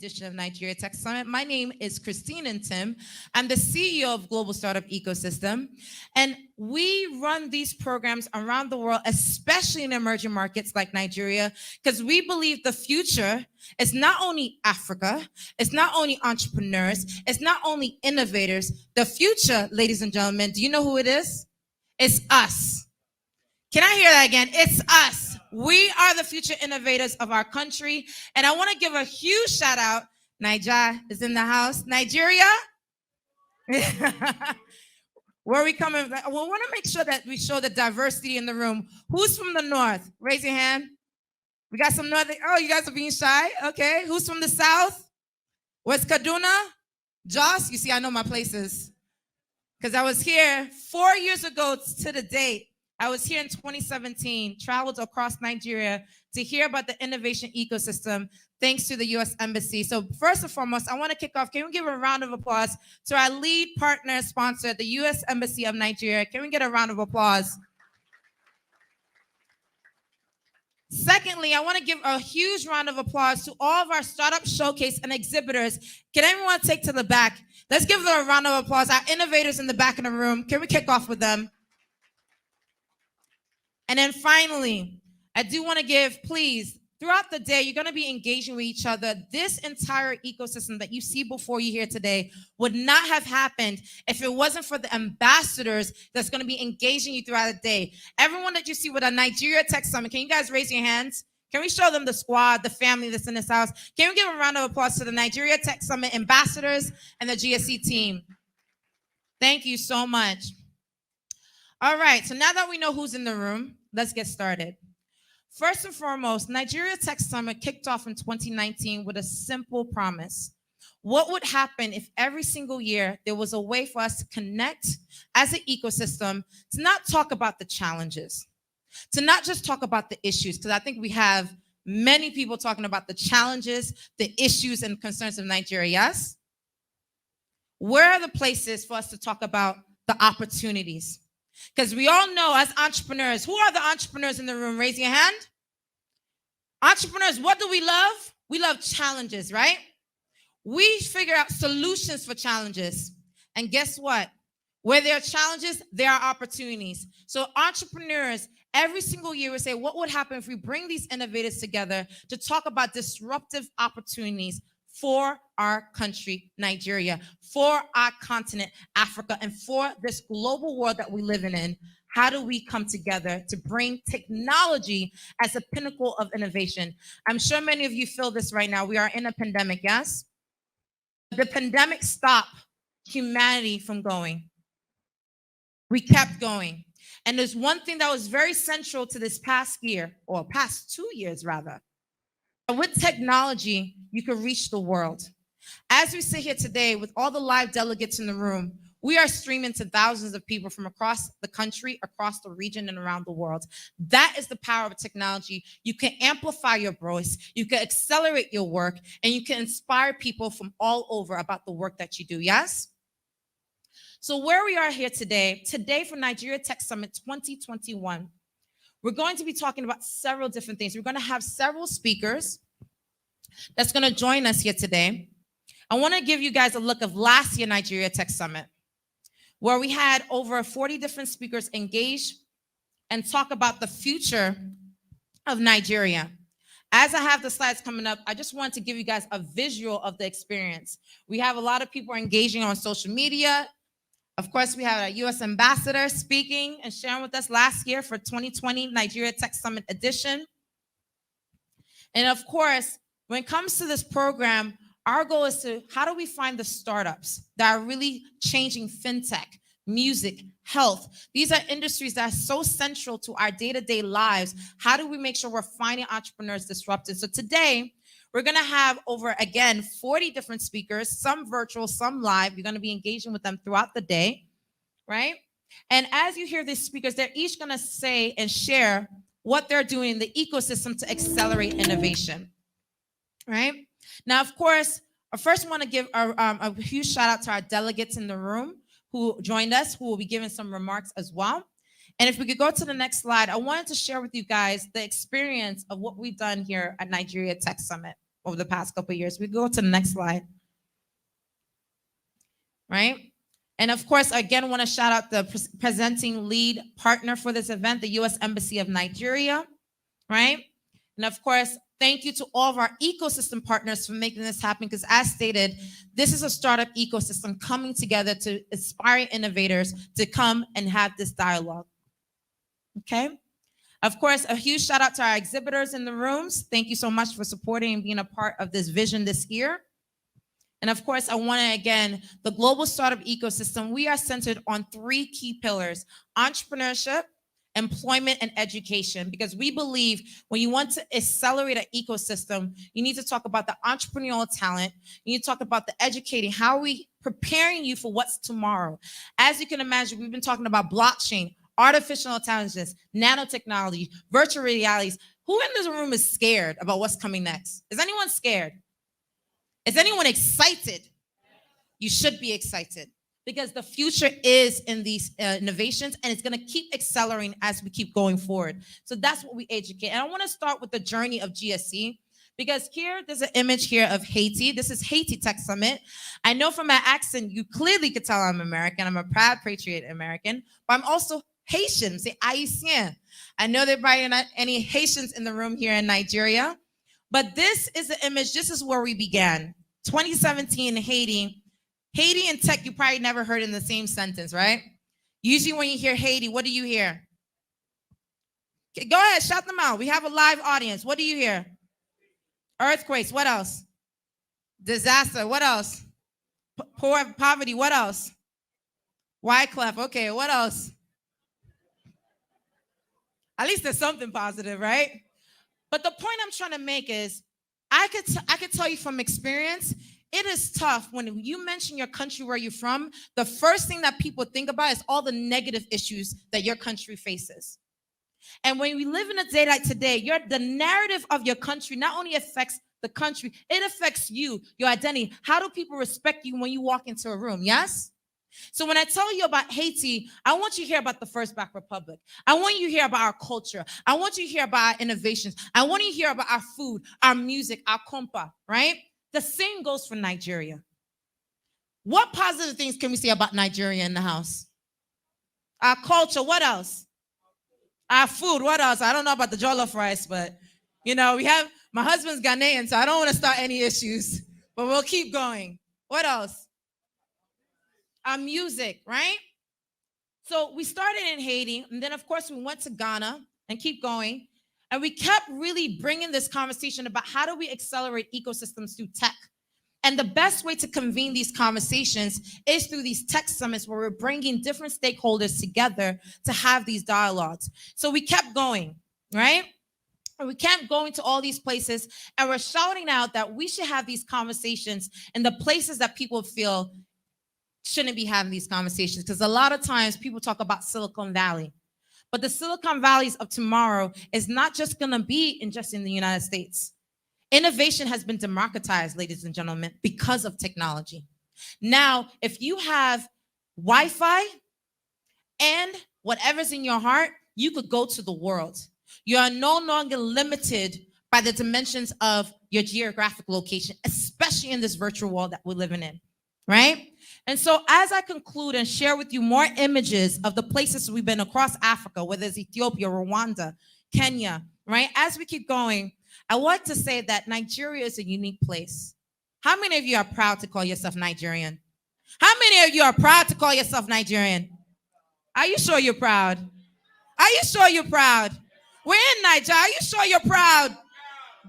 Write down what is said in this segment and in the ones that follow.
edition of Nigeria Tech Summit. My name is Christine Ntim. I'm the CEO of Global Startup Ecosystem, and we run these programs around the world, especially in emerging markets like Nigeria, because we believe the future is not only Africa, it's not only entrepreneurs, it's not only innovators. The future, ladies and gentlemen, do you know who it is? It's us. Can I hear that again? It's us. We are the future innovators of our country. And I want to give a huge shout out. Niger is in the house. Nigeria? Where are we coming? We want to make sure that we show the diversity in the room. Who's from the north? Raise your hand. We got some northern. Oh, you guys are being shy? Okay. Who's from the south? Where's Kaduna? Jos? You see, I know my places. Because I was here 4 years ago to the date. I was here in 2017, traveled across Nigeria to hear about the innovation ecosystem thanks to the U.S. Embassy. So first and foremost, I want to kick off. Can we give a round of applause to our lead partner sponsor, the U.S. Embassy of Nigeria? Can we get a round of applause? Secondly, I want to give a huge round of applause to all of our startup showcase and exhibitors. Can everyone take to the back? Let's give them a round of applause. Our innovators in the back of the room. Can we kick off with them? And then finally, I do want to give, please, throughout the day, you're going to be engaging with each other. This entire ecosystem that you see before you here today would not have happened if it wasn't for the ambassadors that's going to be engaging you throughout the day. Everyone that you see with a Nigeria Tech Summit, can you guys raise your hands? Can we show them the squad, the family that's in this house? Can we give a round of applause to the Nigeria Tech Summit ambassadors and the GSC team? Thank you so much. All right, so now that we know who's in the room, let's get started. First and foremost, Nigeria Tech Summit kicked off in 2019 with a simple promise. What would happen if every single year there was a way for us to connect as an ecosystem to not talk about the challenges, to not just talk about the issues, because I think we have many people talking about the challenges, the issues, and concerns of Nigeria, yes? Where are the places for us to talk about the opportunities? Because we all know as entrepreneurs, who are the entrepreneurs in the room? Raise your hand. Entrepreneurs, what do we love? We love challenges, right? We figure out solutions for challenges. And guess what? Where there are challenges, there are opportunities. So entrepreneurs, every single year we say, what would happen if we bring these innovators together to talk about disruptive opportunities for our country, Nigeria, for our continent, Africa, and for this global world that we live in? How do we come together to bring technology as a pinnacle of innovation? I'm sure many of you feel this right now. We are in a pandemic, yes? The pandemic stopped humanity from going. We kept going. And there's one thing that was very central to this past year, or past 2 years rather. With technology, you can reach the world. As we sit here today with all the live delegates in the room, we are streaming to thousands of people from across the country, across the region, and around the world. That is the power of technology. You can amplify your voice, you can accelerate your work, and you can inspire people from all over about the work that you do, yes? So where we are here today for Nigeria Tech Summit 2021, we're going to be talking about several different things. We're going to have several speakers that's going to join us here today. I want to give you guys a look of last year Nigeria Tech Summit, where we had over 40 different speakers engage and talk about the future of Nigeria. As I have the slides coming up, I just wanted to give you guys a visual of the experience. We have a lot of people engaging on social media. Of course, we have a U.S. ambassador speaking and sharing with us last year for 2020 Nigeria Tech Summit edition. And of course, when it comes to this program, our goal is to, how do we find the startups that are really changing fintech, music, health? These are industries that are so central to our day-to-day lives. How do we make sure we're finding entrepreneurs disrupted? So today, we're going to have over, again, 40 different speakers, some virtual, some live. You're going to be engaging with them throughout the day, right? And as you hear these speakers, they're each going to say and share what they're doing in the ecosystem to accelerate innovation, right? Now, of course, I first want to give a huge shout out to our delegates in the room who joined us, who will be giving some remarks as well. And if we could go to the next slide, I wanted to share with you guys the experience of what we've done here at Nigeria Tech Summit. over the past couple of years. We go to the next slide, right? And of course, again, want to shout out the presenting lead partner for this event, the U.S. Embassy of Nigeria, right? And of course, thank you to all of our ecosystem partners for making this happen, because as stated, this is a startup ecosystem coming together to inspire innovators to come and have this dialogue, okay? Of course, a huge shout out to our exhibitors in the rooms. Thank you so much for supporting and being a part of this vision this year. And of course, I want to, again, the global startup ecosystem, we are centered on 3 key pillars: entrepreneurship, employment, and education, because we believe when you want to accelerate an ecosystem, you need to talk about the entrepreneurial talent, you need to talk about the educating, how are we preparing you for what's tomorrow. As you can imagine, we've been talking about blockchain, artificial intelligence, nanotechnology, virtual realities. Who in this room is scared about what's coming next? Is anyone scared? Is anyone excited? You should be excited, because the future is in these innovations, and it's going to keep accelerating as we keep going forward. So that's what we educate. And I want to start with the journey of GSC, because here, there's an image here of Haiti. This is Haiti Tech Summit. I know from my accent, you clearly could tell I'm American. I'm a proud patriot American, but I'm also Haitian. Say Haitien. I know there probably not any Haitians in the room here in Nigeria, but this is the image. This is where we began. 2017 in Haiti. Haiti and tech, you probably never heard in the same sentence, right? Usually when you hear Haiti, what do you hear? Okay, go ahead, shout them out. We have a live audience. What do you hear? Earthquakes. What else? Disaster. What else? Poverty. What else? Wyclef. Okay, what else? At least there's something positive, right? But the point I'm trying to make is, I could tell you from experience, it is tough when you mention your country, where you're from. The first thing that people think about is all the negative issues that your country faces. And when we live in a day like today, the narrative of your country not only affects the country, it affects you, your identity. How do people respect you when you walk into a room? Yes? So when I tell you about Haiti, I want you to hear about the First Black Republic. I want you to hear about our culture. I want you to hear about our innovations. I want you to hear about our food, our music, our compa, right? The same goes for Nigeria. What positive things can we say about Nigeria in the house? Our culture, what else? Our food, what else? I don't know about the jollof rice, but, we have, my husband's Ghanaian, so I don't want to start any issues, but we'll keep going. What else? Our music, right? So we started in Haiti, and then of course we went to Ghana, and keep going. And we kept really bringing this conversation about how do we accelerate ecosystems through tech. And the best way to convene these conversations is through these tech summits, where we're bringing different stakeholders together to have these dialogues. So we kept going, right? And we kept going to all these places, and we're shouting out that we should have these conversations in the places that people feel shouldn't be having these conversations. Because a lot of times people talk about Silicon Valley, but the Silicon Valleys of tomorrow is not just going to be just in the United States. Innovation has been democratized, ladies and gentlemen, because of technology. Now, if you have Wi-Fi and whatever's in your heart, you could go to the world. You are no longer limited by the dimensions of your geographic location, especially in this virtual world that we're living in, right? And so as I conclude and share with you more images of the places we've been across Africa, whether it's Ethiopia, Rwanda, Kenya, right? As we keep going, I want to say that Nigeria is a unique place. How many of you are proud to call yourself Nigerian? How many of you are proud to call yourself Nigerian? Are you sure you're proud? Are you sure you're proud? We're in Nigeria. Are you sure you're proud?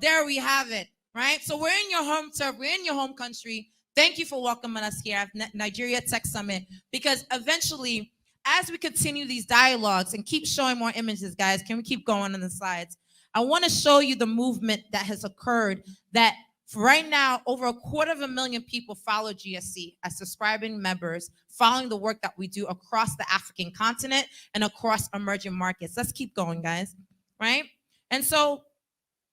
There we have it, right? So we're in your home turf. We're in your home country. Thank you for welcoming us here at Nigeria Tech Summit, because eventually, as we continue these dialogues and keep showing more images, guys, can we keep going on the slides? I want to show you the movement that has occurred, that right now, over 250,000 people follow GSC as subscribing members, following the work that we do across the African continent and across emerging markets. Let's keep going, guys, right? And so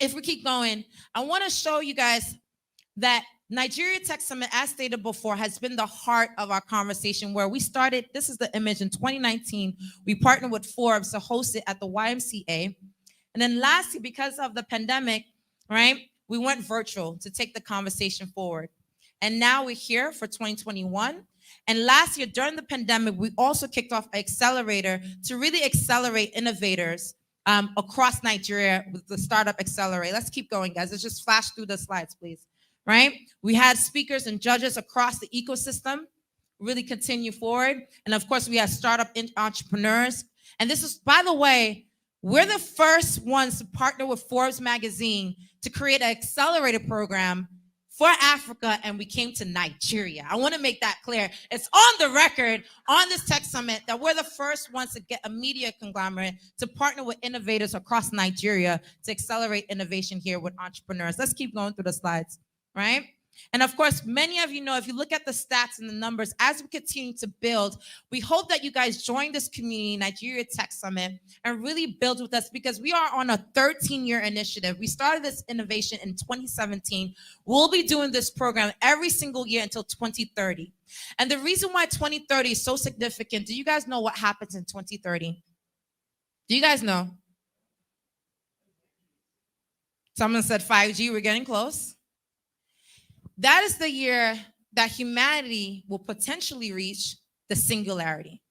if we keep going, I want to show you guys that Nigeria Tech Summit, as stated before, has been the heart of our conversation, where we started, this is the image, in 2019. We partnered with Forbes to host it at the YMCA. And then lastly, because of the pandemic, right, we went virtual to take the conversation forward. And now we're here for 2021. And last year, during the pandemic, we also kicked off an accelerator to really accelerate innovators across Nigeria with the Startup Accelerator. Let's keep going, guys. Let's just flash through the slides, please. Right? We had speakers and judges across the ecosystem really continue forward. And of course, we had startup entrepreneurs. And this is, by the way, we're the first ones to partner with Forbes magazine to create an accelerator program for Africa, and we came to Nigeria. I want to make that clear. It's on the record on this tech summit that we're the first ones to get a media conglomerate to partner with innovators across Nigeria to accelerate innovation here with entrepreneurs. Let's keep going through the slides, right? And of course, many of you know, if you look at the stats and the numbers, as we continue to build, we hope that you guys join this community, Nigeria Tech Summit, and really build with us, because we are on a 13-year initiative. We started this innovation in 2017. We'll be doing this program every single year until 2030. And the reason why 2030 is so significant, do you guys know what happens in 2030? Do you guys know? Someone said 5G, we're getting close. That is the year that humanity will potentially reach the singularity.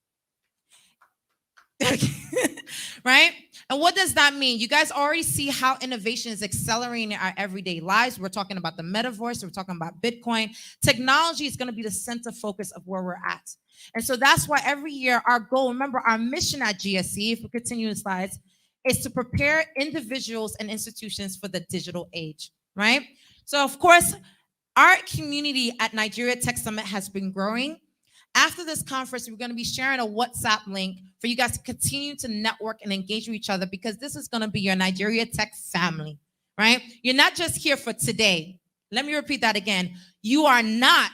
Right? And what does that mean? You guys already see how innovation is accelerating our everyday lives. We're talking about the metaverse. We're talking about Bitcoin. Technology is going to be the center focus of where we're at. And so that's why every year our goal, remember our mission at GSC, if we continue the slides, is to prepare individuals and institutions for the digital age, right? So of course, our community at Nigeria Tech Summit has been growing. After this conference, we're going to be sharing a WhatsApp link for you guys to continue to network and engage with each other, because this is going to be your Nigeria Tech family, right? You're not just here for today. Let me repeat that again. You are not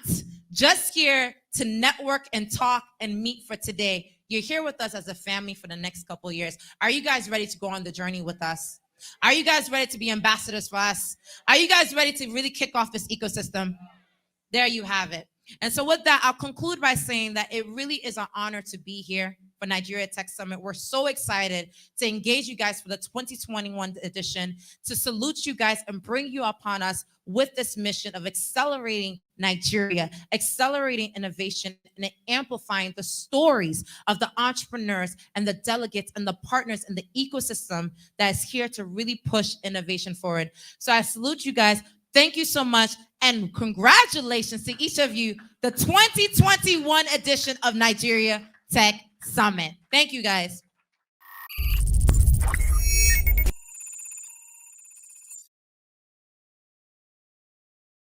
just here to network and talk and meet for today. You're here with us as a family for the next couple of years. Are you guys ready to go on the journey with us? Are you guys ready to be ambassadors for us? Are you guys ready to really kick off this ecosystem? There you have it. And so with that, I'll conclude by saying that it really is an honor to be here for Nigeria Tech Summit. We're so excited to engage you guys for the 2021 edition, to salute you guys and bring you upon us with this mission of accelerating Nigeria, accelerating innovation, and amplifying the stories of the entrepreneurs and the delegates and the partners in the ecosystem that is here to really push innovation forward. So I salute you guys. Thank you so much. And congratulations to each of you, the 2021 edition of Nigeria Tech Summit. Thank you, guys.